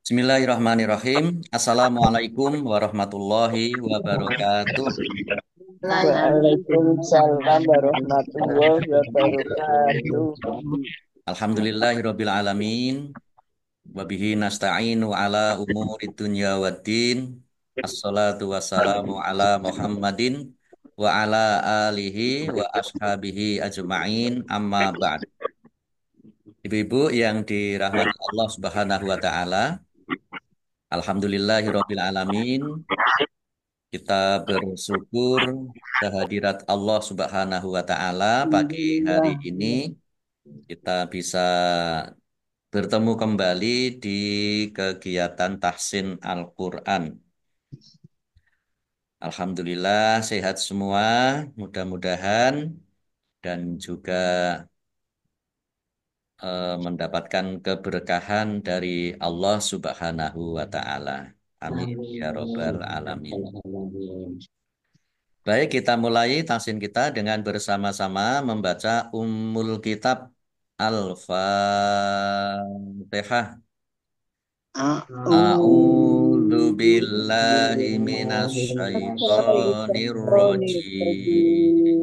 Bismillahirrahmanirrahim. Assalamualaikum warahmatullahi wabarakatuh. Waalaikumsalam warahmatullahi wabarakatuh. Alhamdulillahirabbil alamin. Wa bihi nasta'inu ala umuri dunya waddin. Assalatu wassalamu ala Muhammadin wa ala alihi wa ashabihi ajma'in amma ba'd. Ibu-ibu yang dirahmati Allah Subhanahu wa taala, alhamdulillahirabbil alamin. Kita bersyukur kehadirat Allah Subhanahu wa taala pagi hari Alhamdulillah. ini kita bisa bertemu kembali di kegiatan tahsin Al-Qur'an. Alhamdulillah sehat semua, mudah-mudahan dan juga mendapatkan keberkahan dari Allah Subhanahu wa taala. Amin ya robbal alamin. Baik, kita mulai tahsin kita dengan bersama-sama membaca Ummul Kitab Al-Fatihah. A'udzu billahi minasy syaithanir rajim.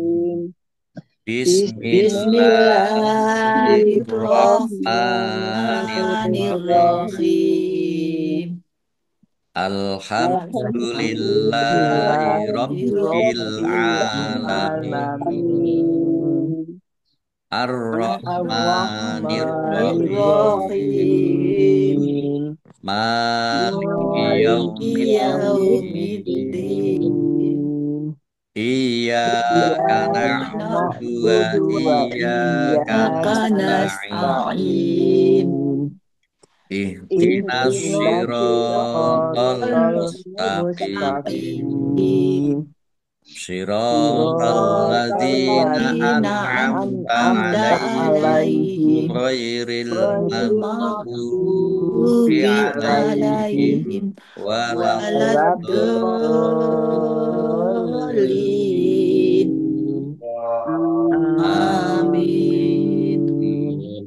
Bismillahirrahmanirrahim. Bismillahirrahmanirrahim. Alhamdulillahi rabbil alamin. Alhamdulillahirrahmanirrahim. Ar-Rahmanir Rahim. Ar-Rahmanirrahim. Maliki Maliki Yaumiddin. yaumiddin. Iyyaka Iyyaka na'budu wa na'budu wa iyyaka iyyaka nasta'in. nasta'in. Ihdinas Ihdinas siratal siratal mustaqim. mustaqim. Siratal Siratal ladzina ladzina an'amta an'amta alaihim alaihim ghairil ghairil maghdubi maghdubi alaihim alaihim waladdallin. waladdallin. Amin. Amin.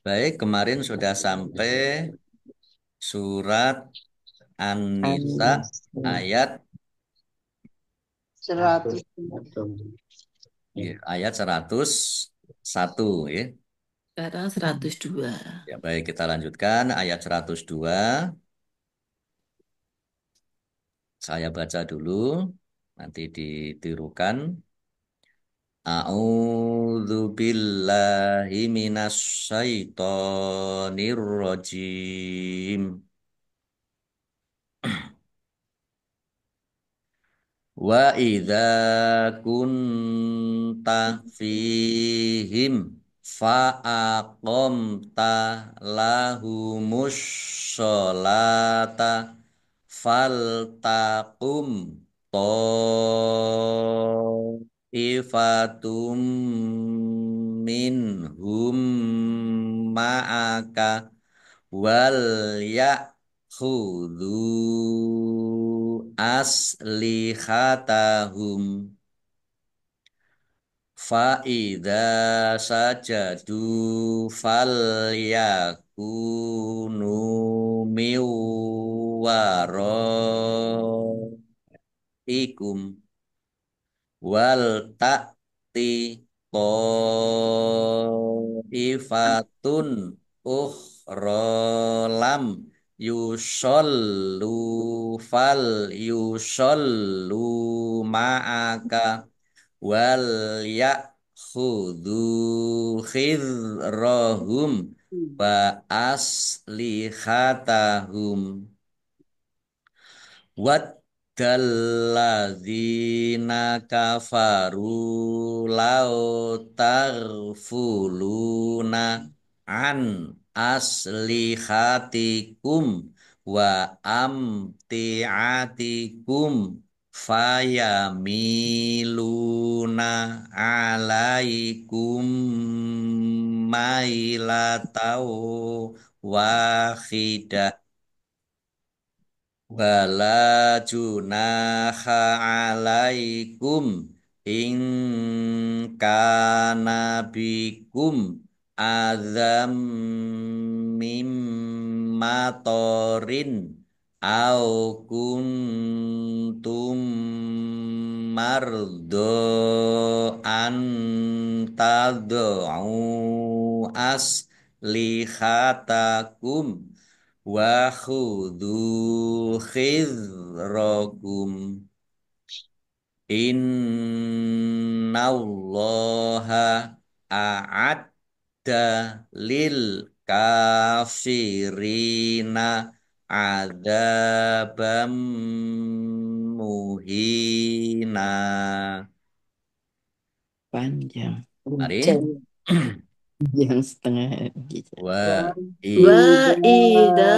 Baik, kemarin sudah sampai surat An-Nisa ayat 100. ya, ayat 101 ya. Sekarang 102. Ya, baik kita lanjutkan ayat 102. Saya baca dulu, nanti ditirukan. A'udzu billahi minasy syaithanir rajim. Wa idza kunta fihim fa aqamta lahumus sholata faltaqum ta'ifatum minhum ma'aka wal ya'khudhu aslihatahum fa'idha sajadu falyakunu miwaraikum wal ta'ti ifatun lam yusollu fal yusollu ma'aka wal ya'khudhu khidrahum wa aslihatahum. Waddalladzina kafaru lau taghfuluna an aslihatikum wa amtiatikum fayamiluna alaikum mailatau wahidah. Wala junaha alaikum in kana bikum azam mim matorin au kuntum mardo an tadau aslihatakum wa khudhu khizrakum innallaha a'adda lil kafirina adzabam muhina. Panjang. Mari. Yang setengah gitu. Wa Wa idza idza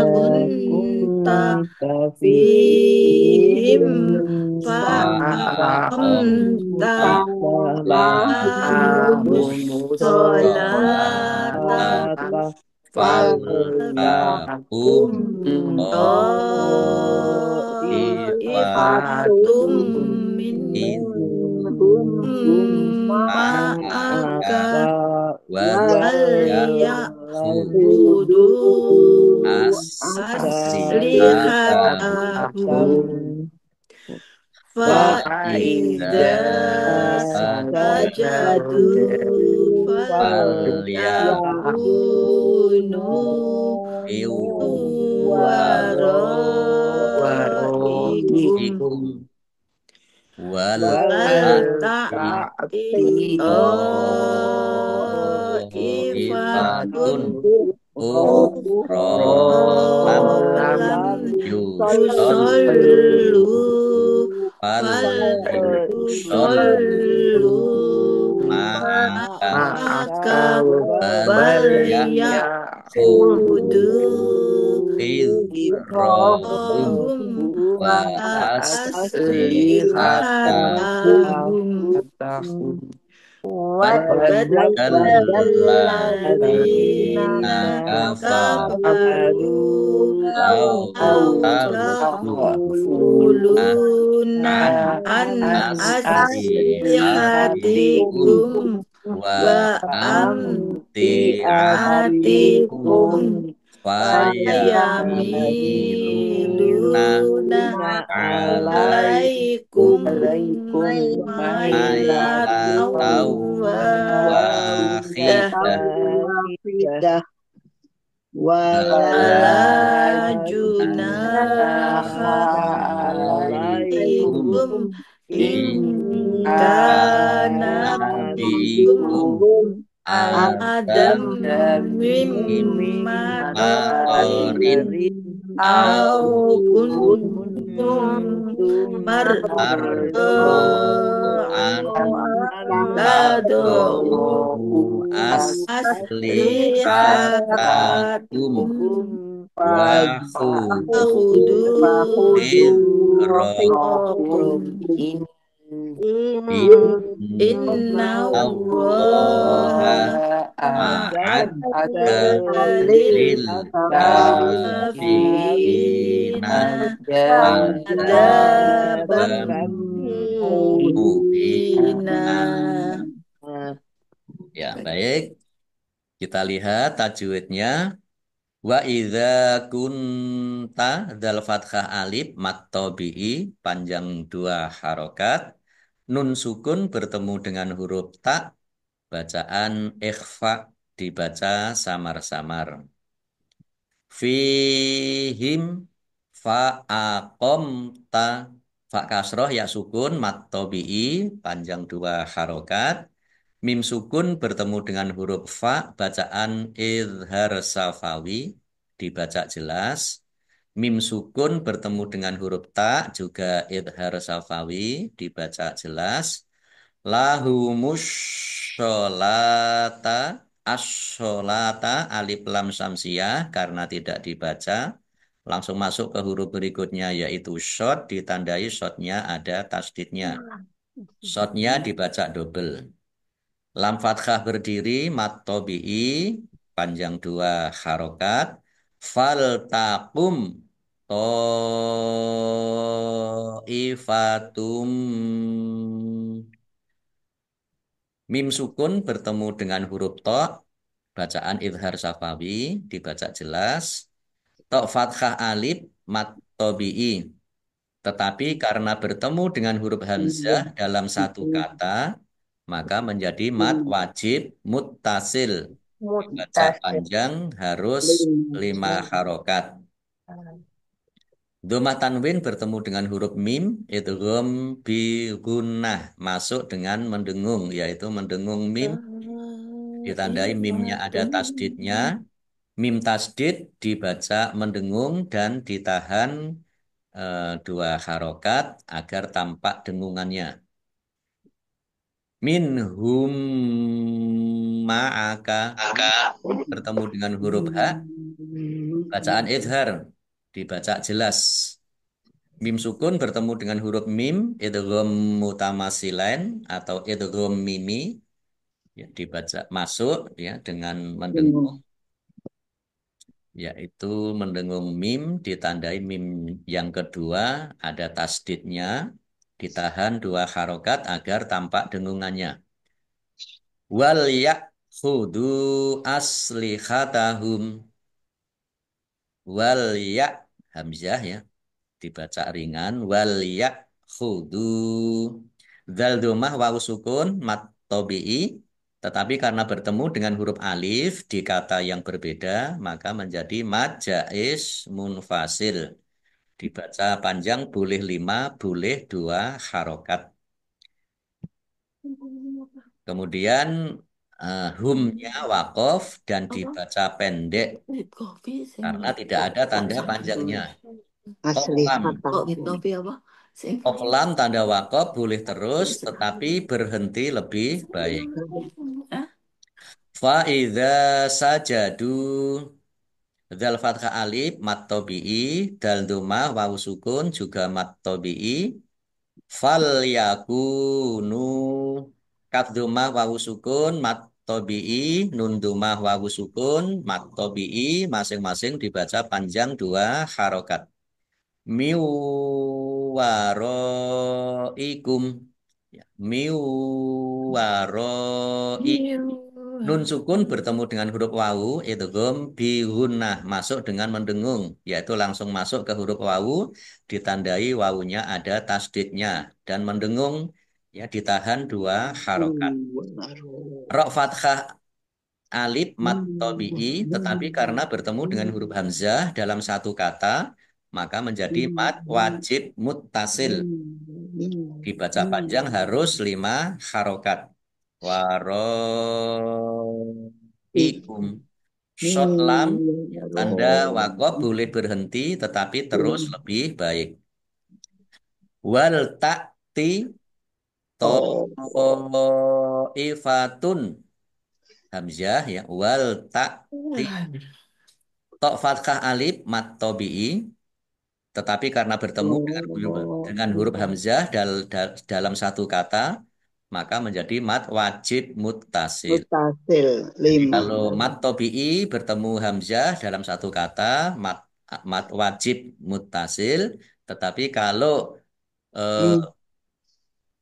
وإذا kunta كنت fihim فيهم fa'amta fa'aqamta lahumus فأقمت sholata الصلاة faltakum faltakum فلتكن ta'ifatum طائفة minkum منهم ma'aka ma'aka معك walya'khudhu walyakhudhu aslihatakum أسلحتهم fa'idza fa'idha sajadu فسجدوا falyakunu waraikum ikum wal ta'ti walta'ti ta'ifatun ifatun ukhra lam lam yusallu yusallu fal fal yusallu yusallu ma'aka ma'aka wal wal ya'khudhu ya'khudhu hizrahum hizrahum wa wa aslihatahum aslihatahum waddal Waddalladzina ladzina kafaru kafaru law law taghfuluna taghfuluna an an aslihatikum aslihatikum wa wa amtiatikum amtiatikum fayamiluna fayamiluna alaikum alaikum mailatan mailataw wahidah wahidah ولا wala la junaha alaikum alaikum in in إن kana kana bikum bikum adam adam mim min matorin matorin au au kuntum kuntum marda mardo an tadau tadau aslihatakum aslihatakum wa khudhu akhudu hidrakum hizrakum inna innallaha أعددت a'adda lil lil kafirina kafirina adaban adzabam muhina. muhina. Ya, baik. Kita lihat tajwidnya. Wa idza kunta dzal fathah alif mat tabi'i panjang dua harokat. Nun sukun bertemu dengan huruf ta, bacaan ikhfa dibaca samar-samar. Fihim fa'aqamta fa kasroh ya sukun mat tabi'i panjang dua harokat. Mim sukun bertemu dengan huruf fa, bacaan idhar safawi, dibaca jelas. Mim sukun bertemu dengan huruf ta, juga idhar safawi, dibaca jelas. Lahumus sholata, as-sholata, alif lam samsiyah, karena tidak dibaca. Langsung masuk ke huruf berikutnya, yaitu shot, ditandai shotnya ada tasdidnya. Shotnya dibaca double. Lam fathah berdiri, mat tobi'i, panjang dua harokat. Fal takum to'ifatum. Mim sukun bertemu dengan huruf to, bacaan idhar safawi dibaca jelas. Tok fathah alif mat tobi'i. Tetapi karena bertemu dengan huruf hamzah dalam satu kata, maka menjadi mat wajib muttasil. Dibaca Mutasil. panjang harus 5 harokat. Dhammah tanwin bertemu dengan huruf mim, idgham bi gunnah, masuk dengan mendengung, yaitu mendengung mim, ditandai mimnya ada tasdidnya. Mim tasdid dibaca mendengung dan ditahan 2 harokat agar tampak dengungannya. Minhum ma'aka bertemu dengan huruf H, bacaan idhar dibaca jelas. Mim sukun bertemu dengan huruf mim, idgham mutamasilain atau idgham mimi, ya, dibaca masuk ya dengan mendengung, yaitu mendengung mim ditandai mim yang kedua ada tasdidnya, ditahan 2 harokat agar tampak dengungannya. Wal ya'khudhu aslihatahum. Wal ya hamzah ya dibaca ringan. Wal ya'khudhu dzal dhammah wawu sukun mat tabi'i, tetapi karena bertemu dengan huruf alif di kata yang berbeda maka menjadi mad jaiz munfasil. Dibaca panjang boleh 5, boleh 2 harokat. Kemudian humnya wakof dan dibaca pendek karena tidak ada tanda panjangnya. Kof Asli lam. kata. Kof lam tanda wakof boleh terus tetapi berhenti lebih baik. Fa idza sajadu dzal fathah alif mat tabi'i, dal dhammah wawu sukun juga mat tabi'i. Fal yakunu kaf dhammah wawu sukun mat tabi'i, nun dhammah wawu sukun mat tabi'i, masing-masing dibaca panjang 2 harokat. Miwara'ikum, ya, miwara'i. Nun sukun bertemu dengan huruf wawu, idgham bi gunnah, masuk dengan mendengung, yaitu langsung masuk ke huruf wawu, ditandai wawunya ada tasdidnya dan mendengung ya ditahan 2 harokat. Ra fathah alif mat tabi'i, tetapi karena bertemu dengan huruf hamzah dalam satu kata, maka menjadi mat wajib muttasil. Dibaca panjang harus 5 harokat. Waro'ikum. Short lam, ya, tanda wakof boleh berhenti tetapi terus lebih baik. Wal ta'ti ta'ifatun. Hamzah ya. Wal ta'ti. Tok fathah alif mat tabi'i. Tetapi karena bertemu dengan huruf hamzah dalam satu kata, maka menjadi mat wajib muttasil. Mutasil Jadi 5. kalau mat tobi'i bertemu hamzah dalam satu kata, mat wajib muttasil. Tetapi kalau eh,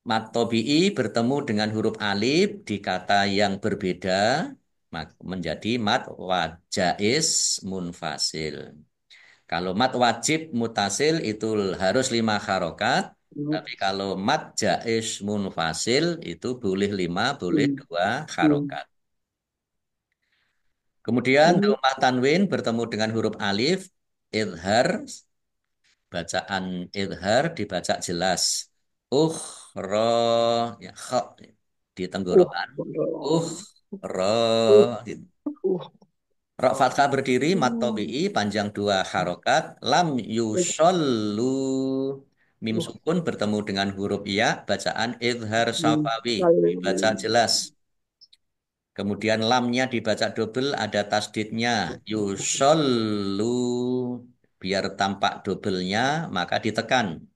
mat tobi'i bertemu dengan huruf alif di kata yang berbeda, menjadi mat wajaiz munfasil. Kalau mat wajib mutasil itu harus 5 harokat. Tapi kalau mat jaiz munfasil itu boleh 5, boleh 2 harokat. Kemudian dhammah tanwin bertemu dengan huruf alif, idhar, bacaan idhar dibaca jelas. Ukhra, ya, kha, di tenggorokan. Ukhra. Gitu. Ra fathah berdiri, mat tabi'i, panjang 2 harokat. Lam yusollu. Mim sukun bertemu dengan huruf ya, bacaan idhar safawi. Dibaca jelas. Kemudian lamnya dibaca double, ada tasdidnya. Yusollu. Biar tampak doublenya, maka ditekan.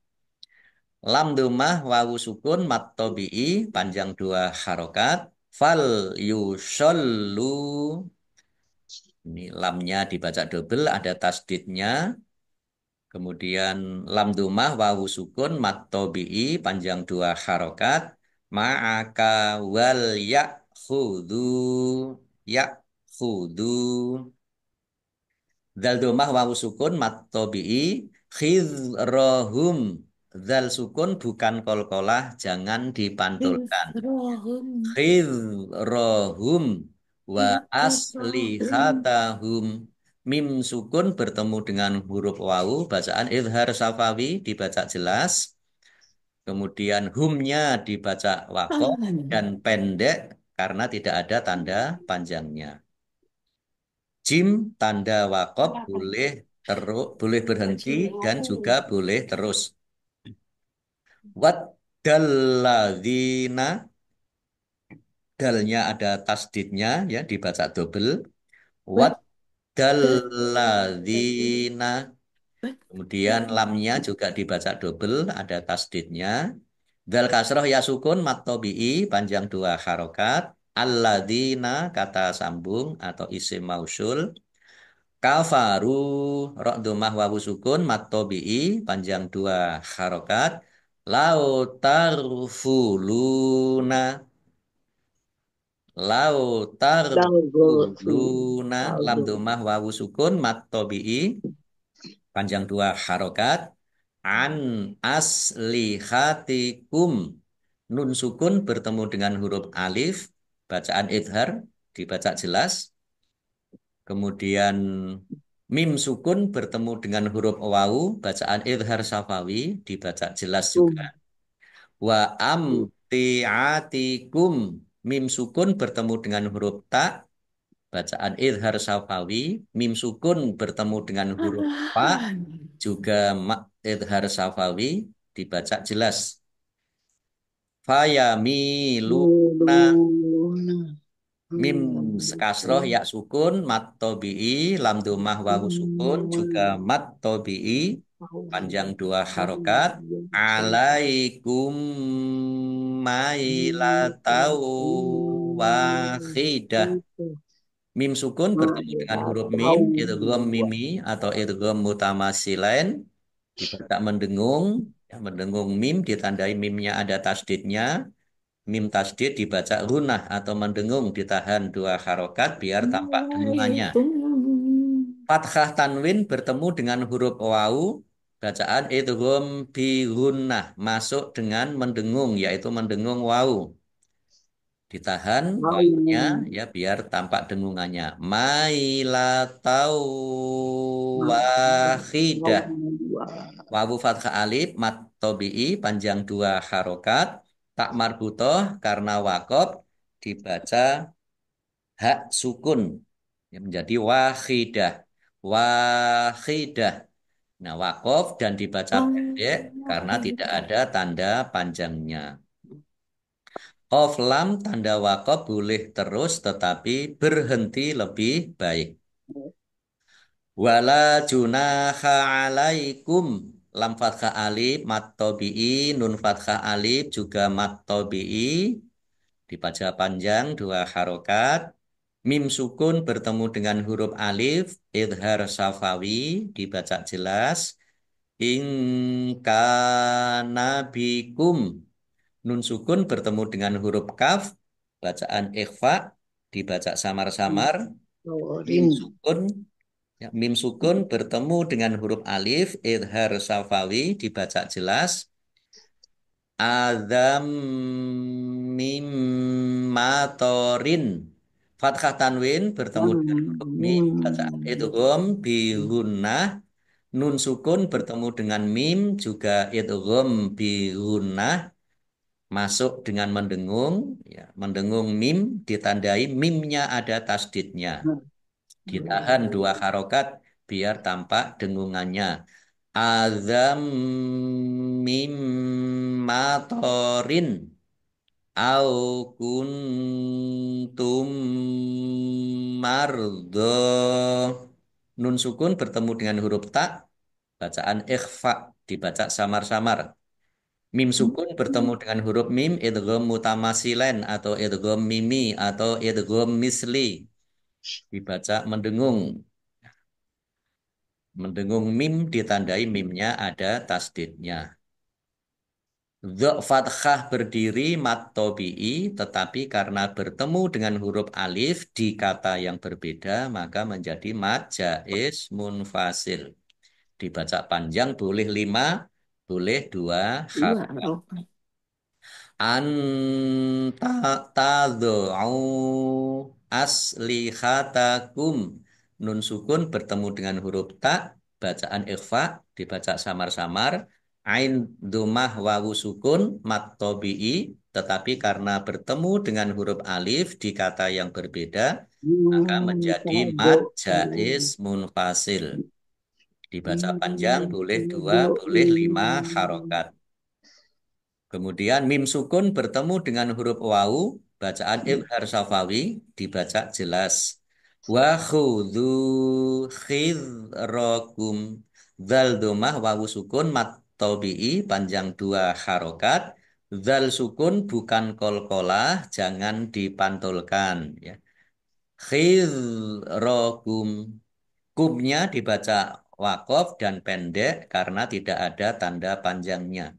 Lam dhammah wawu sukun mat tabi'i, panjang 2 harokat. Fal yusollu. Ini lamnya dibaca double, ada tasdidnya. Kemudian lam dhammah wawu sukun mat tabi'i panjang 2 harokat. Ma'aka wal ya'khudhu khudu. Dzal domah wawu sukun mat tobi'i khidrohum. Dzal sukun bukan kolkolah, jangan dipantulkan. Hizrohum. Khidrohum wa Hizrohum. aslihatahum. Mim sukun bertemu dengan huruf wawu, bacaan idhar safawi dibaca jelas. Kemudian humnya dibaca wakof dan pendek karena tidak ada tanda panjangnya. Jim tanda wakof boleh berhenti dan juga boleh terus. Wat dalladzina, dalnya ada tasdidnya ya dibaca double. Wat dalladzina. Kemudian lamnya juga dibaca double, ada tasdidnya. Dal kasroh ya sukun mat tobi'i panjang dua harokat. Alladzina kata sambung atau isim mausul. Kafaru rok domah wawu sukun mat tobi'i panjang dua harokat. Lautarfuluna. Lautarfuluna lam domah wawu sukun mat tobi'i panjang dua harokat. An aslihatikum. Nun sukun bertemu dengan huruf alif, bacaan idhar, dibaca jelas. Kemudian mim sukun bertemu dengan huruf wawu, bacaan idhar safawi, dibaca jelas juga. Wa amtiatikum. Mim sukun bertemu dengan huruf ta, bacaan idhar safawi. Mim sukun bertemu dengan huruf fa, juga idhar safawi, dibaca jelas. Fayamiluna. Mim kasroh ya sukun mat tobi'i lam domah wawu sukun juga mat tobi'i panjang dua harokat alaikum mailatau wahidah. Mim sukun bertemu dengan huruf mim idgham mimi atau idgham mutamasilain dibaca mendengung ya, mendengung mim ditandai mimnya ada tasdidnya. Mim tasdid dibaca runah atau mendengung ditahan dua harokat biar tampak dengungannya. Fathah tanwin bertemu dengan huruf wawu, bacaan idgham bi gunnah masuk dengan mendengung yaitu mendengung wawu. Ditahan wawunya ya biar tampak dengungannya. Mailatau wahidah. Wawu fathah alif mat tobi'i panjang dua harokat. Tak marbutoh karena wakob dibaca hak sukun yang menjadi wahidah. Wahidah. Nah, wakof dan dibaca pendek karena tidak ada tanda panjangnya. Qaf lam tanda wakof boleh terus tetapi berhenti lebih baik. Wala junaha alaikum lam fathah alif mat tobi'i nun fathah alif juga mat tobi'i dibaca panjang dua harokat. Mim sukun bertemu dengan huruf alif idhar safawi dibaca jelas. Ingkanabikum. Nun sukun bertemu dengan huruf kaf bacaan ikhfa dibaca samar-samar. Mim sukun ya, mim sukun bertemu dengan huruf alif idhar safawi dibaca jelas. Azam mim matorin. Fathah tanwin bertemu dengan huruf mim bacaan idgham bi gunnah. Nun sukun bertemu dengan mim juga idgham bi gunnah masuk dengan mendengung ya, mendengung mim ditandai mimnya ada tasdidnya. Ditahan dua harokat biar tampak dengungannya. Azam mim matorin au kuntum mardo. Nun sukun bertemu dengan huruf ta, bacaan ikhfa dibaca samar-samar. Mim sukun bertemu dengan huruf mim idgham mutamasilen atau idgham mimi atau idgham misli dibaca mendengung. Mendengung mim ditandai mimnya ada tasdidnya. Dha fathah berdiri mat tobi'i, tetapi karena bertemu dengan huruf alif di kata yang berbeda, maka menjadi mat jaiz munfasil. Dibaca panjang boleh 5, boleh 2 Dua harokat. rokat. Anta tad'u aslihatakum. Nun sukun bertemu dengan huruf ta, bacaan ikhfa, dibaca samar-samar. Ain domah wawu sukun mat tobi'i, tetapi karena bertemu dengan huruf alif di kata yang berbeda, maka menjadi mat jaiz munfasil. Dibaca panjang boleh 2, boleh 5 harokat. Kemudian mim sukun bertemu dengan huruf wawu, bacaan idhar safawi, dibaca jelas. Wa khudhu khidrakum. Dzal domah wawu sukun mat tabi'i panjang 2 harokat. Dzal sukun bukan kolkolah, jangan dipantulkan. Ya. Khidrakum. Kumnya dibaca wakof dan pendek karena tidak ada tanda panjangnya.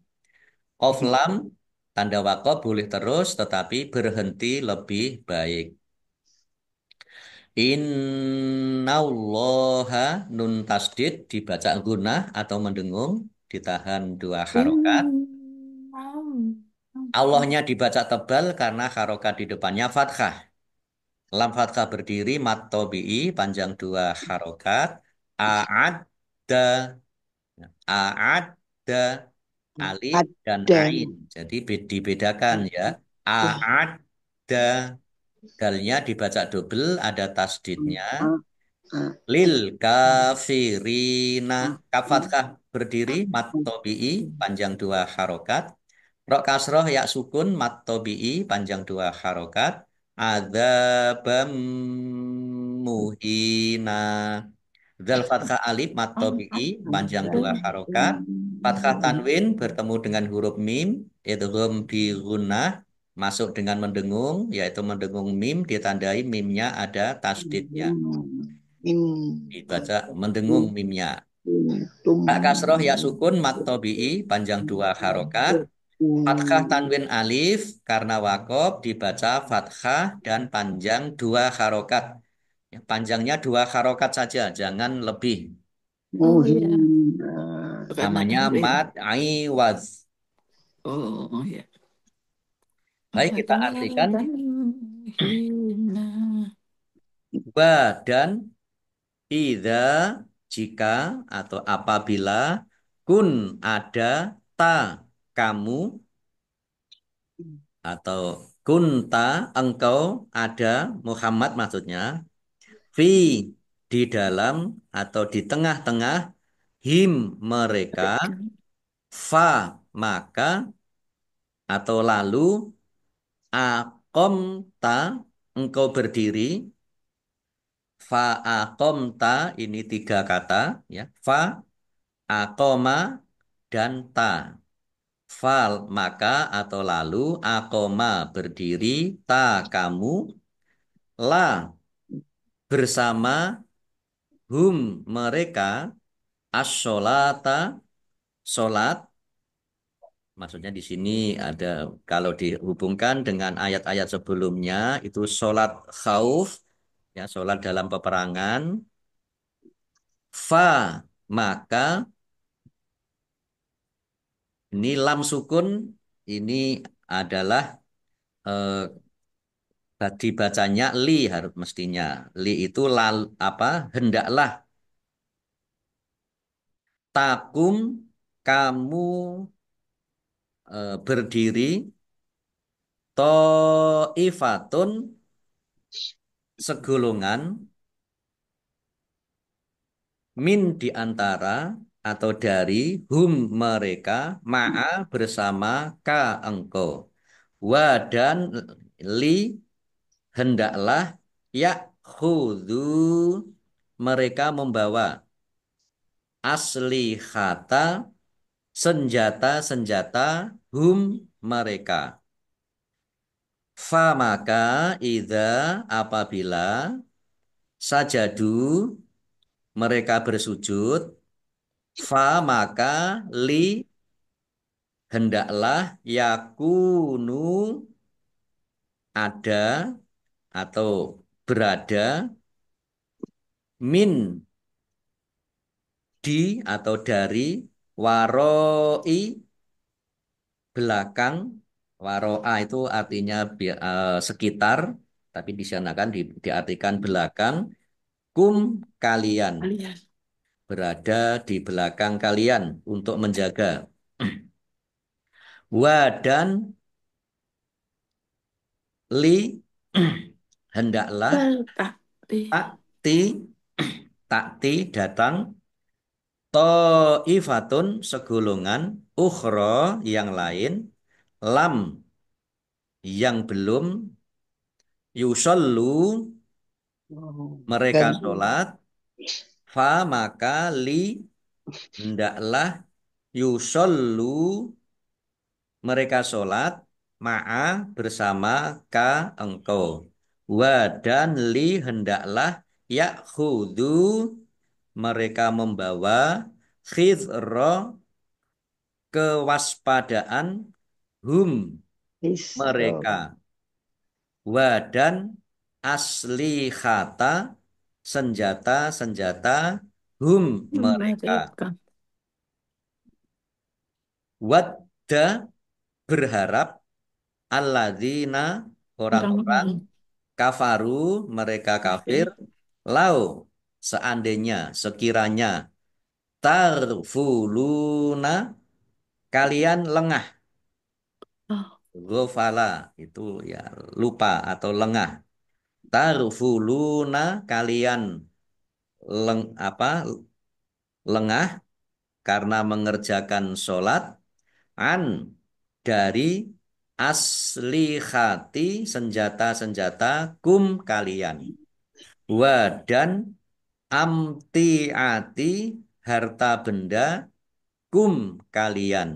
Qaf lam, tanda wakof boleh terus tetapi berhenti lebih baik. Innallaha nun tasdid dibaca gunah atau mendengung, ditahan 2 harokat. Allahnya dibaca tebal karena harokat di depannya fathah. Lam fathah berdiri mat tobi'i panjang 2 harokat. A'adda, a'adda, alif dan Ada. ain. Jadi dibedakan ya. A'adda, dalnya dibaca double, ada tasdidnya. Lil kafirina, kaf fathah berdiri mat tobi'i panjang 2 harokat. Ro kasroh ya sukun mat tobi'i panjang 2 harokat. Adzabam muhina. Zal fathah alif mat tobi'i panjang 2 harokat. Fathah tanwin bertemu dengan huruf mim, idgham bi gunnah, masuk dengan mendengung, yaitu mendengung mim ditandai mimnya ada tasdidnya. Dibaca mendengung mimnya. Hak kasroh ya sukun mat tobi'i panjang 2 harokat. Fathah tanwin alif karena wakof dibaca fathah dan panjang 2 harokat. Ya, panjangnya 2 harokat saja, jangan lebih. Oh ya, karena Namanya tanwin. mat aiwaz. Oh ya. Baik, kita artikan. Azaban hina. Ba dan idza jika atau apabila kun ada ta kamu atau kunta engkau ada Muhammad maksudnya fi di dalam atau di tengah-tengah him mereka fa maka atau lalu akomta engkau berdiri fa akomta ini 3 kata ya fa akoma dan ta fal maka atau lalu akoma berdiri ta kamu la bersama hum mereka as-sholata sholat. Maksudnya di sini ada kalau dihubungkan dengan ayat-ayat sebelumnya itu sholat khauf ya sholat dalam peperangan. Fa maka ini lam sukun ini adalah eh, dibacanya li harus mestinya. Li itu apa? Hendaklah takum kamu berdiri to'ifatun segolongan min di antara atau dari hum mereka ma'a bersama ka engkau wa dan li hendaklah ya khudu mereka membawa asli kata senjata-senjata hum mereka fa maka idza apabila sajadu mereka bersujud fa maka li hendaklah yakunu ada atau berada min di atau dari waroi belakang. Waroa itu artinya sekitar, tapi di sana kan diartikan belakang. Kum kalian, Kalian. berada di belakang kalian untuk menjaga. Wadan li hendaklah Bertakti. takti takti datang Ta'ifatun segolongan ukhra yang lain lam yang belum yusollu mereka Dan sholat fa maka li hendaklah yusollu mereka sholat ma'a bersama ka engkau wa dan li hendaklah ya'khudhu mereka membawa khidra kewaspadaan hum Isra. mereka wadan aslihata senjata-senjata hum mereka Mereka. wadda berharap alladzina orang-orang Orang-orang kafaru mereka kafir kafir. lau seandainya sekiranya tarfuluna kalian lengah Oh, ghafala itu ya lupa atau lengah tarfuluna kalian apa lengah karena mengerjakan sholat an dari aslihati senjata-senjata kum kalian wa dan amtiati harta benda kum kalian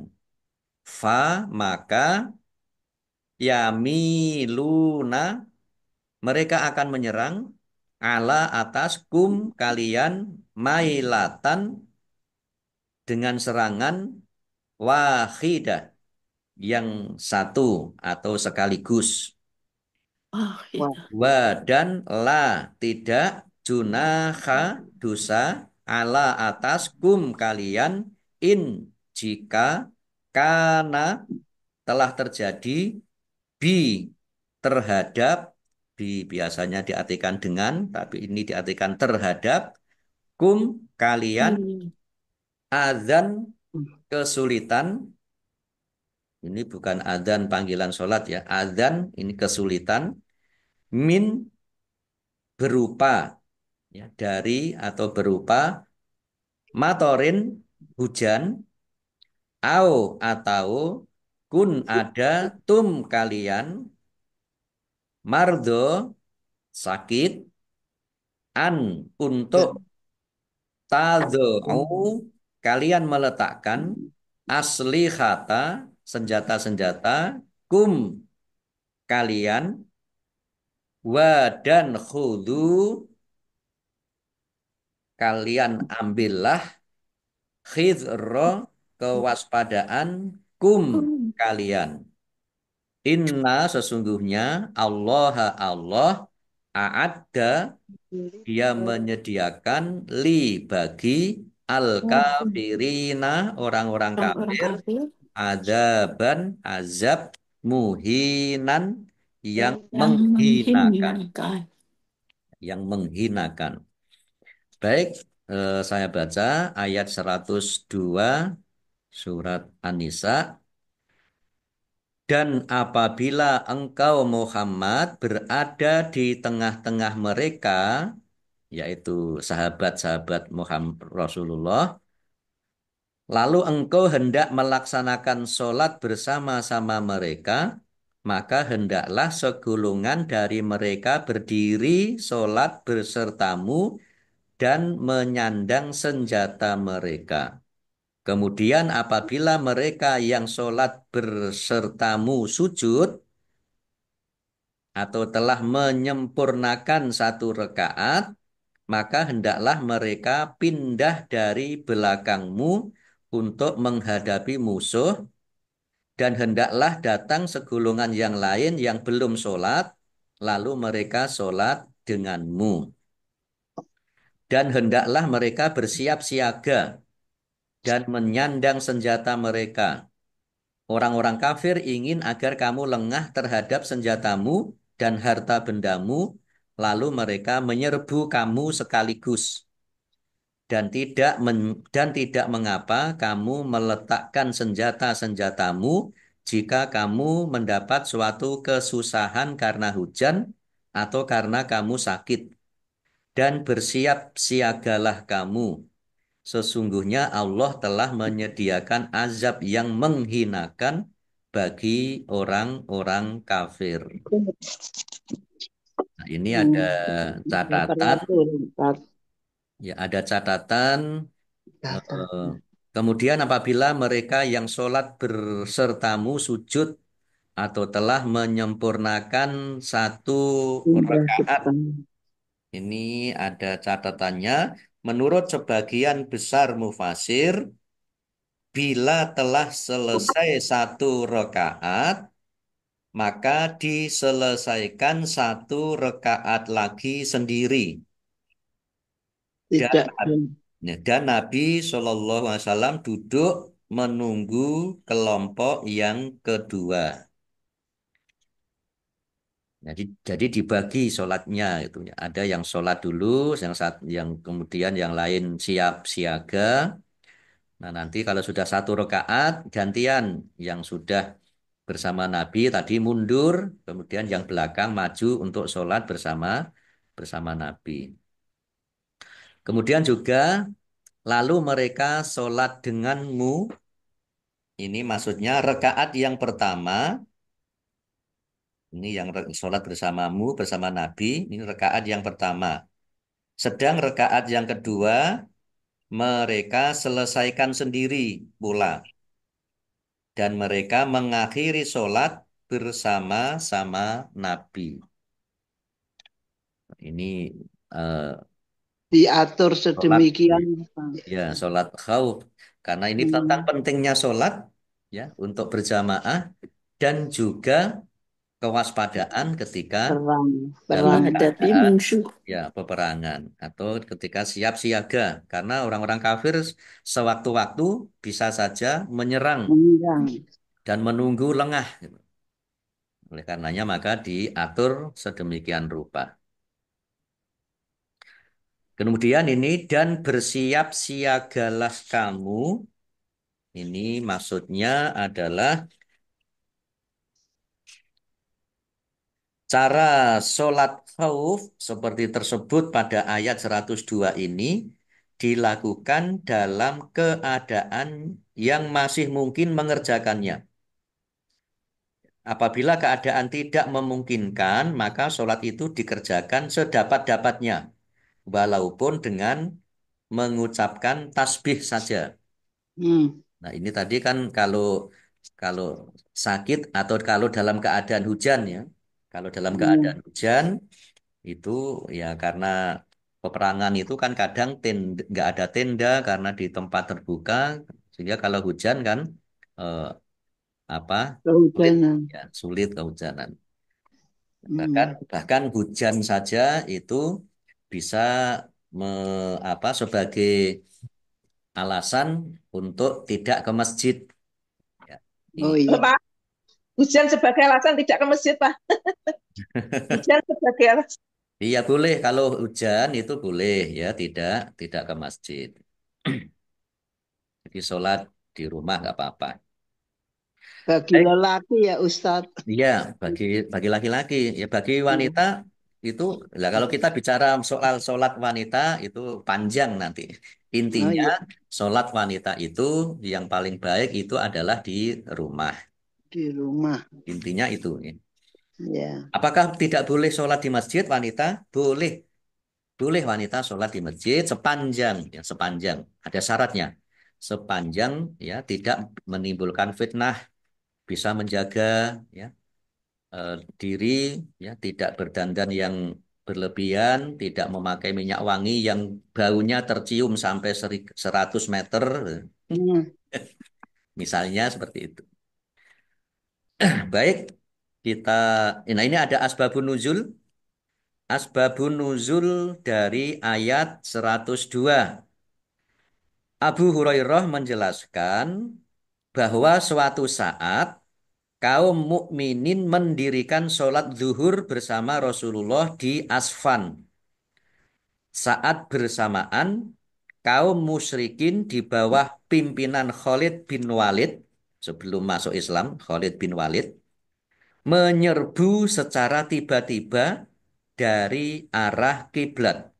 fa maka yamiluna mereka akan menyerang ala atas kum kalian mailatan dengan serangan wahidah yang satu atau sekaligus. oh, Wah, itu. Wa dan la tidak junaha dosa ala atas kum kalian in jika kana telah terjadi bi terhadap bi biasanya diartikan dengan tapi ini diartikan terhadap kum kalian Kalian. azan kesulitan ini bukan adzan panggilan sholat ya adzan ini kesulitan min berupa ya dari atau berupa matorin hujan au atau kun ada tum kalian mardo sakit an untuk tadau kalian meletakkan aslihata senjata-senjata kum kalian wa dan khudu kalian ambillah khidro kewaspadaan kum kalian. Inna sesungguhnya Allah Allah a'adda dia menyediakan li bagi al kafirina orang-orang Orang-orang kafir kafir azaban azab muhinan yang yang menghinakan menghinakan. yang menghinakan. Baik, saya baca ayat 102 surat An-Nisa. Dan apabila engkau Muhammad berada di tengah-tengah mereka, yaitu sahabat-sahabat Muhammad Rasulullah, lalu engkau hendak melaksanakan sholat bersama-sama mereka, maka hendaklah segolongan dari mereka berdiri sholat bersertamu dan menyandang senjata mereka. Kemudian apabila mereka yang sholat bersertamu sujud atau telah menyempurnakan satu rekaat, maka hendaklah mereka pindah dari belakangmu untuk menghadapi musuh Dan hendaklah datang segolongan yang lain yang belum sholat, lalu mereka sholat denganmu. Dan hendaklah mereka bersiap siaga dan menyandang senjata mereka. Orang-orang kafir ingin agar kamu lengah terhadap senjatamu dan harta bendamu, lalu mereka menyerbu kamu sekaligus. Dan tidak mengapa kamu meletakkan senjata-senjatamu jika kamu mendapat suatu kesusahan karena hujan atau karena kamu sakit. Dan bersiap siagalah kamu. Sesungguhnya Allah telah menyediakan azab yang menghinakan bagi orang-orang kafir. Nah, ini ada catatan, Literatur, ya ada catatan. eh, Kemudian apabila mereka yang sholat bersertamu sujud atau telah menyempurnakan satu indra rakaat, depan. ini ada catatannya. Menurut sebagian besar mufasir, bila telah selesai satu rakaat, maka diselesaikan satu rakaat lagi sendiri. Dan, Tidak dan Nabi SAW duduk menunggu kelompok yang kedua. Jadi dibagi sholatnya itu. Ada yang sholat dulu, yang kemudian yang lain siap siaga. Nah, nanti kalau sudah satu rakaat, gantian yang sudah bersama Nabi tadi mundur, kemudian yang belakang maju untuk sholat bersama bersama Nabi. Kemudian juga lalu mereka sholat denganmu. Ini maksudnya rakaat yang pertama, ini yang sholat bersamamu bersama Nabi, ini rakaat yang pertama. Sedang rakaat yang kedua mereka selesaikan sendiri pula. Dan mereka mengakhiri sholat bersama-sama Nabi. Ini eh, diatur sholat sedemikian. ya sholat khauf karena ini tentang Hmm, pentingnya sholat ya untuk berjamaah dan juga kewaspadaan ketika perang, dalam perang. menghadapi keadaan musuh. ya peperangan atau ketika siap siaga karena orang-orang kafir sewaktu-waktu bisa saja menyerang Menyerang. dan menunggu lengah. Oleh karenanya maka diatur sedemikian rupa. Kemudian ini dan bersiap siagalah kamu. Ini maksudnya adalah cara sholat khauf seperti tersebut pada ayat 102 ini dilakukan dalam keadaan yang masih mungkin mengerjakannya. Apabila keadaan tidak memungkinkan, maka sholat itu dikerjakan sedapat-dapatnya, walaupun dengan mengucapkan tasbih saja. Hmm, Nah, ini tadi kan kalau kalau sakit atau kalau dalam keadaan hujan ya. Kalau dalam iya. keadaan hujan itu ya karena peperangan itu kan kadang nggak ada tenda karena di tempat terbuka sehingga kalau hujan kan eh, apa sulit Kehujanan. ya sulit kehujanan. Bahkan Hmm. bahkan hujan saja itu bisa sebagai alasan untuk tidak ke masjid. Ya. Oh Ini- iya. Pak, hujan sebagai alasan tidak ke masjid, Pak. Hujan sebagai alasan. Iya boleh kalau hujan itu boleh ya tidak ke masjid. Jadi sholat di rumah nggak apa-apa. Bagi Baik. lelaki ya Ustadz. Iya bagi bagi laki-laki ya bagi wanita itu lah kalau kita bicara soal sholat wanita itu panjang nanti. Oh Intinya iya, sholat wanita itu yang paling baik itu adalah di rumah. di rumah. Intinya itu. Ya. Ya. Apakah tidak boleh sholat di masjid wanita? Boleh. Boleh wanita sholat di masjid sepanjang ada syaratnya. Sepanjang ya tidak menimbulkan fitnah, bisa menjaga ya diri ya tidak berdandan yang berlebihan, tidak memakai minyak wangi yang baunya tercium sampai 100 meter. Hmm. Misalnya seperti itu. Baik, kita nah ini ada asbabun nuzul. Asbabun nuzul dari ayat 102. Abu Hurairah menjelaskan bahwa suatu saat kaum mukminin mendirikan sholat zuhur bersama Rasulullah di Asfan. Saat bersamaan, kaum musyrikin di bawah pimpinan Khalid bin Walid, sebelum masuk Islam, Khalid bin Walid, menyerbu secara tiba-tiba dari arah kiblat.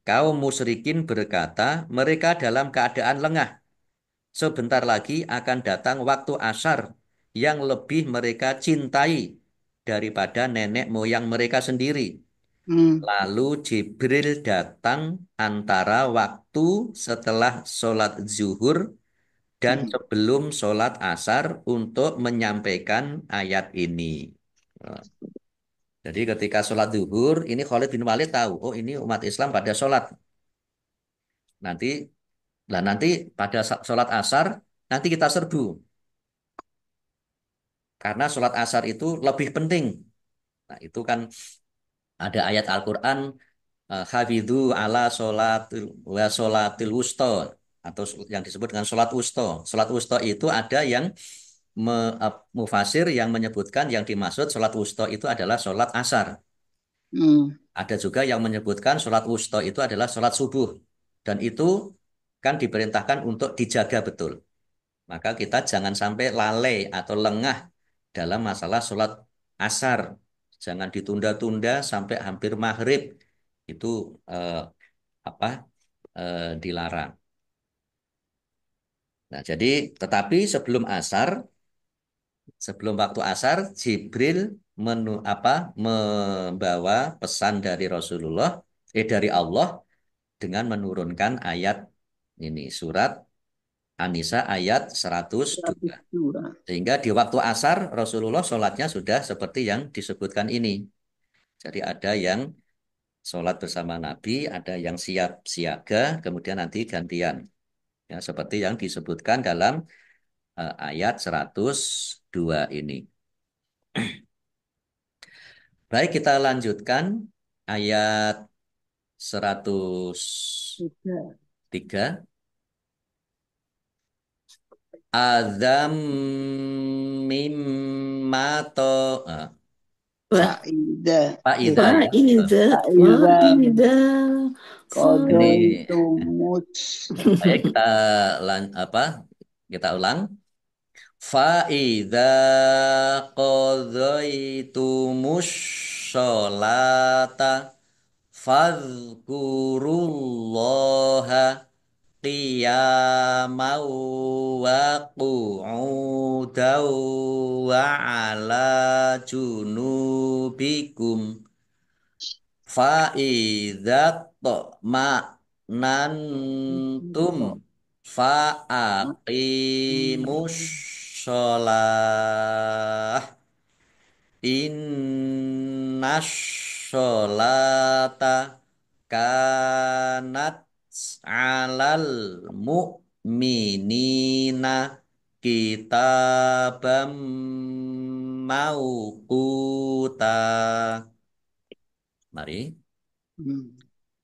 Kaum musyrikin berkata, mereka dalam keadaan lengah. Sebentar lagi akan datang waktu asar yang lebih mereka cintai daripada nenek moyang mereka sendiri. Hmm. Lalu Jibril datang antara waktu setelah sholat zuhur dan Hmm. sebelum sholat asar untuk menyampaikan ayat ini. Nah, jadi ketika sholat zuhur, ini Khalid bin Walid tahu, oh ini umat Islam pada sholat. Nanti, nanti pada sholat asar, nanti kita serbu. Karena sholat asar itu lebih penting. Nah, itu kan ada ayat Al-Quran, hafidhu ala sholatil wusto, atau yang disebut dengan sholat wusto. Sholat wusto itu ada yang mufasir yang menyebutkan yang dimaksud sholat wusto itu adalah sholat asar. Hmm. Ada juga yang menyebutkan sholat wusto itu adalah sholat subuh. Dan itu kan diperintahkan untuk dijaga betul. Maka kita jangan sampai lalai atau lengah dalam masalah sholat asar. Jangan ditunda-tunda sampai hampir maghrib. Itu eh, apa dilarang. Nah, jadi tetapi sebelum waktu asar, Jibril membawa pesan dari Rasulullah, dari Allah dengan menurunkan ayat ini surat An-Nisa ayat 102. 102. Sehingga di waktu asar Rasulullah sholatnya sudah seperti yang disebutkan ini. Jadi ada yang sholat bersama Nabi, ada yang siap siaga, kemudian nanti gantian. Ya, seperti yang disebutkan dalam ayat 102 ini. Baik, kita lanjutkan ayat 103. Azam mimma to Faidah. Faidah ya. Faiza, Faidah. Faiza, Ini Qadaitumut. saya kita ulang. Fa'idza qadhaitumus sholata fadhkurullaha qiyamau wa qu'udaw wa ala junubikum fa'idzat ma'nantum fa'aqimus sholah innas sholata kanat alal mu'minina kitabam mauquta. Mari.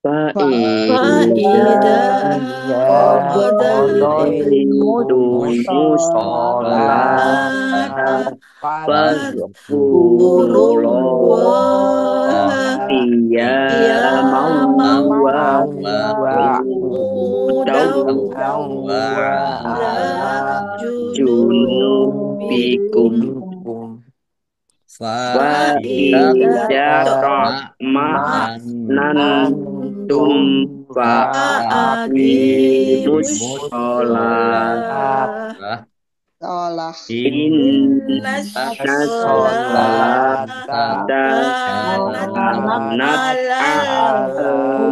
Faiza, Qadaitumut Qadaitummus sholata sholata Fadhkurullaha fadhkurullaha qiyaman qiyaman wa wa qu'udan qu'udan wa ala ala junubikum junubikum fa Fa'idat Faiza idza ma'nantum ma'nantum fa'aqimus fa'aqimus fa'imus sholat sholah sholah sholah Innas innas salata sholata sholata kanat kanat alal alal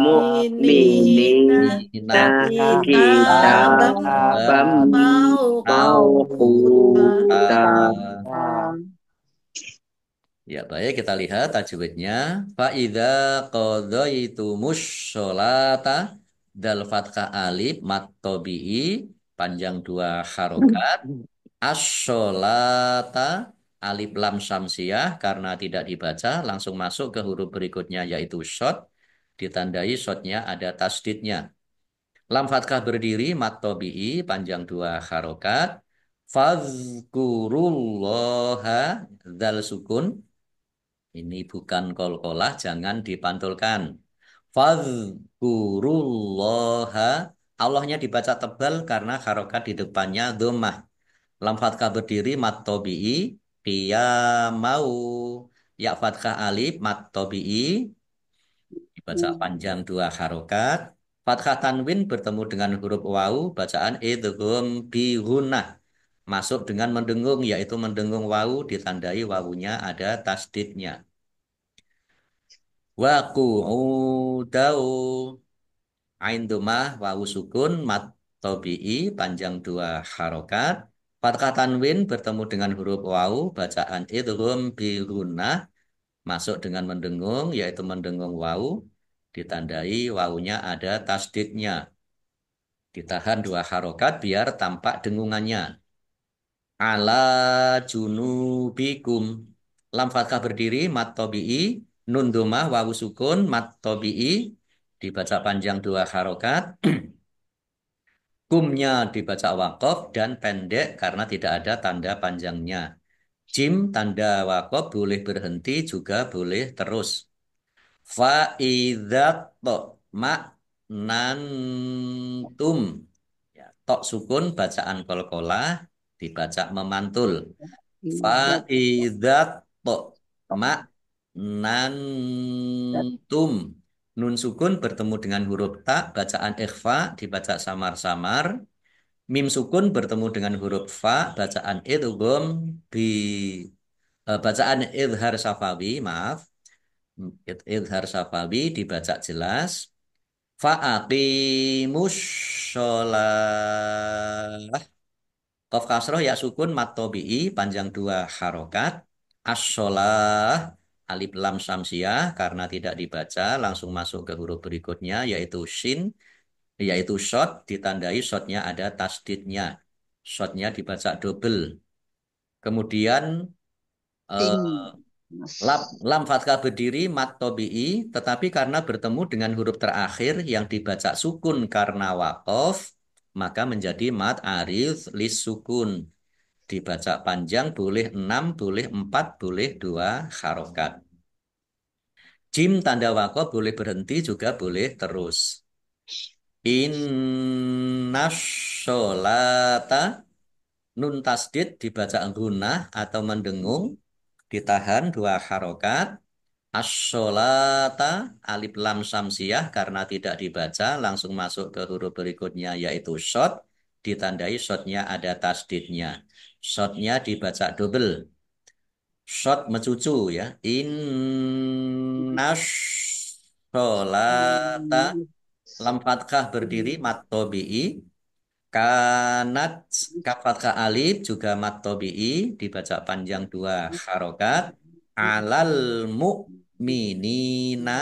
mu'minina mu'minina kitabam kitabam mauquta. mawquta. Ya, baik kita lihat tajwidnya. Fa'idza qadhaitumus sholata dal fathah alif mat tabi'i panjang dua harokat As-sholata alif lam syamsiyah karena tidak dibaca langsung masuk ke huruf berikutnya yaitu shot ditandai shotnya ada tasdidnya. Lam fathah berdiri mat tobi'i panjang dua harokat. Fazkurullaha dzal sukun ini bukan kolkolah jangan dipantulkan. Fazkurullaha Allahnya dibaca tebal karena harokat di depannya dhammah. Lam fathah berdiri mat tobi'i qiyamau ya fathah alif mat tobi'i dibaca panjang dua harokat. Fathah tanwin bertemu dengan huruf wau bacaan idgham bi gunnah masuk dengan mendengung yaitu mendengung wau ditandai wawunya ada tasdidnya. Wa qu'udau ain dhammah wawu sukun mat tobi'i panjang dua harokat. Fathah tanwin bertemu dengan huruf wau bacaan idgham bi gunnah masuk dengan mendengung yaitu mendengung wau ditandai wawunya ada tasdidnya. Ditahan dua harokat biar tampak dengungannya. Ala junubikum. Lam fathah berdiri mat tobi'i nun dhammah wawu sukun mat tobi'i dibaca panjang dua harokat. Kumnya dibaca wakof dan pendek karena tidak ada tanda panjangnya. Jim tanda wakof boleh berhenti juga boleh terus. Fa'idzat ma nantum. Ya, tok sukun bacaan kolkolah dibaca memantul. Fa'idzat ma nantum. Nun sukun bertemu dengan huruf ta bacaan ikhfa dibaca samar-samar. Mim sukun bertemu dengan huruf fa bacaan idgham bi bacaan idhar safawi maaf. Idhar safawi dibaca jelas. Fa'aqimus sholah. Qaf kasroh ya sukun mat tobi'i panjang dua harokat. As-sholah alif lam samsiah karena tidak dibaca langsung masuk ke huruf berikutnya yaitu shin yaitu shot ditandai shotnya ada tasdidnya. Shotnya dibaca double. Kemudian Ting. eh, lam fathah berdiri mat tobi'i tetapi karena bertemu dengan huruf terakhir yang dibaca sukun karena wakof maka menjadi mat arif lis sukun dibaca panjang boleh 6 boleh 4 boleh 2 harokat. Jim tanda wakof boleh berhenti juga boleh terus. Innas sholata nun tasdid dibaca gunah atau mendengung ditahan dua harokat. As-sholata alif lam samsiyah karena tidak dibaca langsung masuk ke huruf berikutnya yaitu shot ditandai shotnya ada tasdidnya. Shotnya dibaca double. Shot mecucu ya. Innas sholata lam fathah berdiri mat tobi'i kanat kaf fathah alif juga mat tobi'i dibaca panjang dua harokat alal mu'minina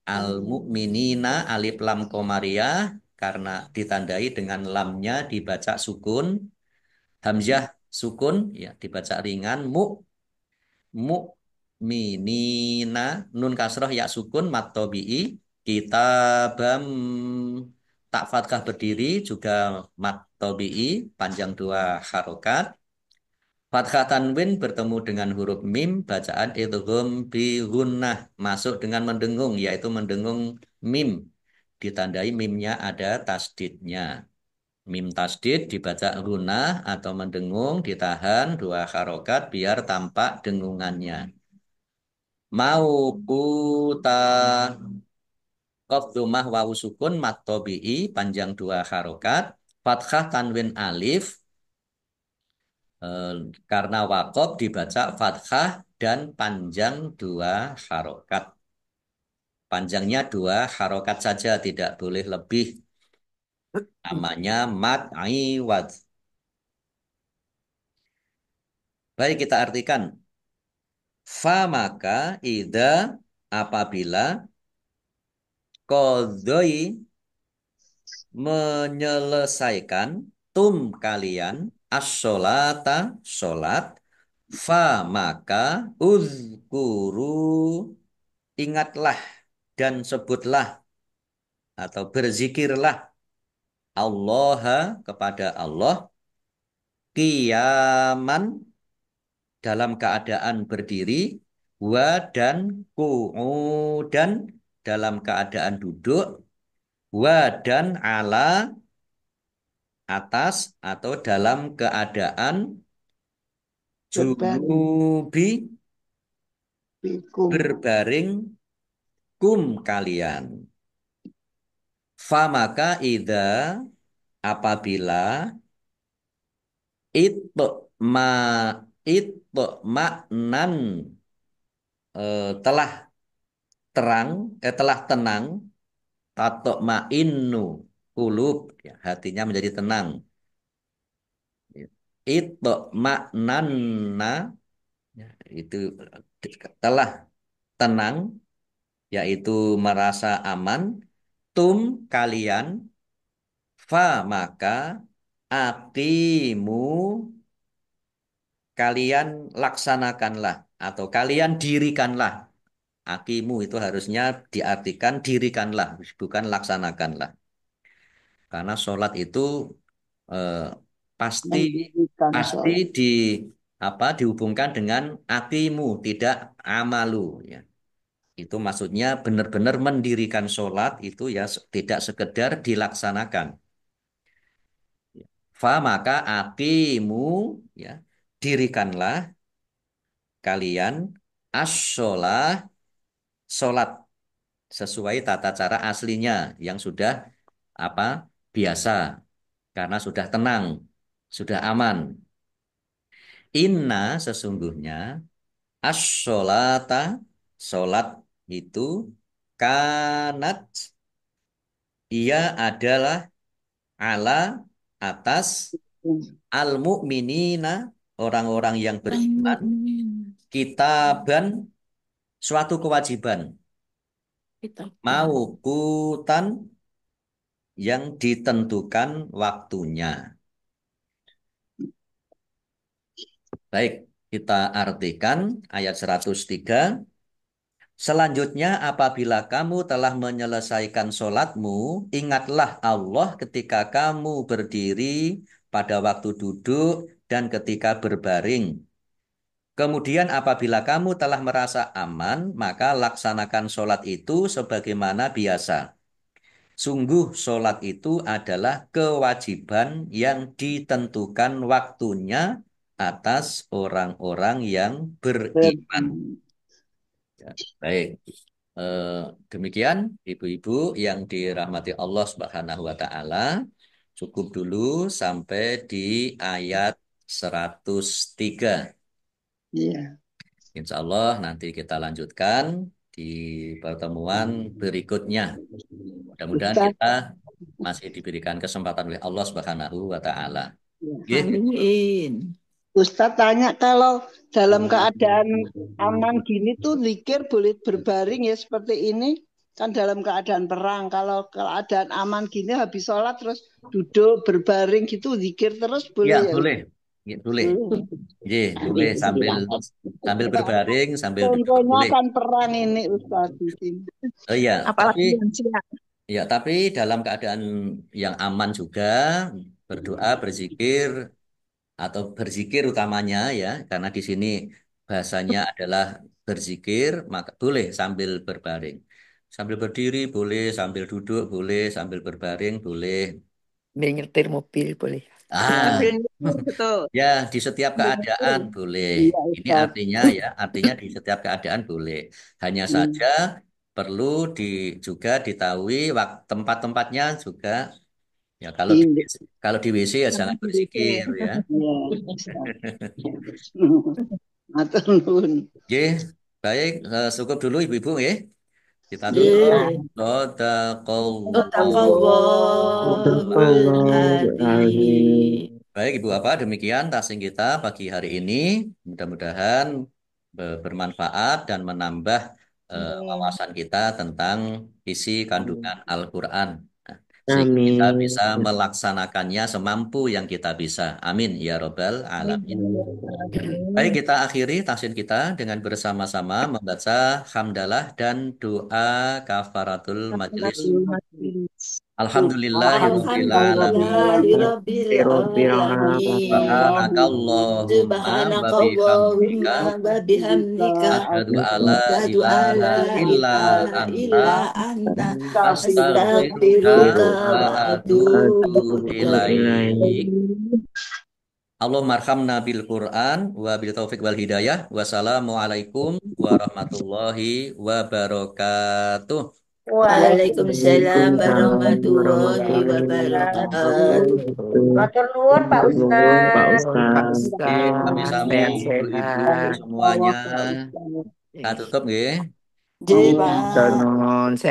al mu'minina alif lam komariah karena ditandai dengan lamnya dibaca sukun hamzah sukun ya dibaca ringan mu'minina nun kasroh ya sukun mat tobi'i kitabam tak fathah berdiri juga mat tobi'i panjang dua harokat. Fathah tanwin bertemu dengan huruf mim bacaan idgham bi gunnah masuk dengan mendengung yaitu mendengung mim ditandai mimnya ada tasdidnya. Mim tasdid dibaca gunnah atau mendengung ditahan dua harokat biar tampak dengungannya. Mau puta qaf dhammah wawu sukun mat tobi'i panjang dua harokat. Fathah tanwin alif Eh, karena wakof dibaca fathah dan panjang dua harokat. Panjangnya dua harokat saja, tidak boleh lebih. Namanya mad iwad. Baik kita artikan. Fa maka ida apabila kodoi menyelesaikan tum kalian as-sholata, sholat, fa maka uzkuru, ingatlah dan sebutlah atau berzikirlah Allah kepada Allah qiyaman dalam keadaan berdiri wa dan qu'udan dalam keadaan duduk wa dan ala atas atau dalam keadaan Berbaring. junubi Bikum. berbaring kum kalian. Fa maka ida apabila itu ma itu maknan telah terang telah tenang tato ma'innu kulub ya, hatinya menjadi tenang. Itu maknanna ya, itu telah tenang yaitu merasa aman tum kalian fa maka aqimu kalian laksanakanlah atau kalian dirikanlah. Aqimu itu harusnya diartikan dirikanlah, bukan laksanakanlah. Karena sholat itu eh, pasti Mendirikan pasti sholat. dihubungkan dengan aqimu, tidak amalu. Ya. Itu maksudnya benar-benar mendirikan sholat itu ya tidak sekedar dilaksanakan. Fa maka aqimu ya dirikanlah kalian as-sholah sholat sesuai tata cara aslinya yang sudah apa biasa karena sudah tenang, sudah aman. Inna sesungguhnya as-sholata sholat itu kanat ia adalah ala atas al-mu'minina orang-orang yang beriman kitaban suatu kewajiban mauqutan yang ditentukan waktunya. Baik, kita artikan ayat 103. Selanjutnya apabila kamu telah menyelesaikan sholatmu, ingatlah Allah ketika kamu berdiri, pada waktu duduk, dan ketika berbaring. Kemudian apabila kamu telah merasa aman, maka laksanakan sholat itu sebagaimana biasa. Sungguh sholat itu adalah kewajiban yang ditentukan waktunya atas orang-orang yang beriman. Ya, baik. Eh, Demikian ibu-ibu yang dirahmati Allah Subhanahu wa taala. Cukup dulu sampai di ayat 103. Iya. Insya Allah nanti kita lanjutkan di pertemuan berikutnya. Mudah-mudahan Ustaz, kita masih diberikan kesempatan oleh Allah Subhanahu wa taala. ya. Nggih. Amin. Ustaz tanya kalau dalam keadaan aman gini tuh zikir boleh berbaring ya seperti ini kan dalam keadaan perang. Kalau keadaan aman gini habis sholat terus duduk berbaring gitu zikir terus boleh Ya, ya? boleh. Ya, boleh. Boleh. Nggih, boleh sambil berbaring, sambil duduk Contohnya boleh. kan perang ini Ustaz di sini. Oh iya, Apalagi yang siang. tapi dalam keadaan yang aman juga berdoa, berzikir atau berzikir utamanya ya, karena di sini bahasanya adalah berzikir, maka boleh sambil berbaring. Sambil berdiri boleh, sambil duduk boleh, sambil berbaring boleh. Biar nyetir mobil boleh. Ah, Sambil nyetir, betul. ya di setiap Sambil keadaan nyetir. boleh. Iya Ini Ustaz. artinya di setiap keadaan boleh. Hanya saja perlu juga diketahui tempat-tempatnya juga. Ya Iya, kalau di WC ya Sambil jangan di WC. berzikir ya. iya Ustaz. Matur nuwun. Oke, baik. Cukup dulu ibu-ibu ya. Kita tutup. Ye. Sadaqallahu. Sadaqallahul adzim. Baik Ibu Bapak, demikian tasing kita pagi hari ini. Mudah-mudahan bermanfaat dan menambah wawasan kita tentang isi kandungan Al-Quran. Nah, sehingga kita Amin. bisa melaksanakannya semampu yang kita bisa. Amin ya Robbal Alamin. Baik, kita akhiri tahsin kita dengan bersama-sama membaca hamdalah dan doa kafaratul majelis. Alhamdulillahirabbil alamin. Alhamdulillahirabbil Rabbil alamin. Subhanakallahumma wa bihamdika Subhanakallahumma wa bihamdika asyhadu alla asyhadu an ilaha la illa ilaha anta illa anta astaghfiruka astaghfiruka wa wa atubu atubu ilaik. ilaik. Allahumma arhamna bil Qur'an wa bil taufiq wal hidayah. Wassalamualaikum warahmatullahi wabarakatuh. Waalaikumsalam warahmatullahi Waalaikumsalam. wabarakatuh. Matur nuwun Pak Matur nuwun Pak Ustaz. Pak Ustaz. Oke, kami Ustaz, sami ibu-ibu sehat-sehat. semuanya. Allah. Tutup nggih. J, Iya. Pak. Matur nuwun. Sehat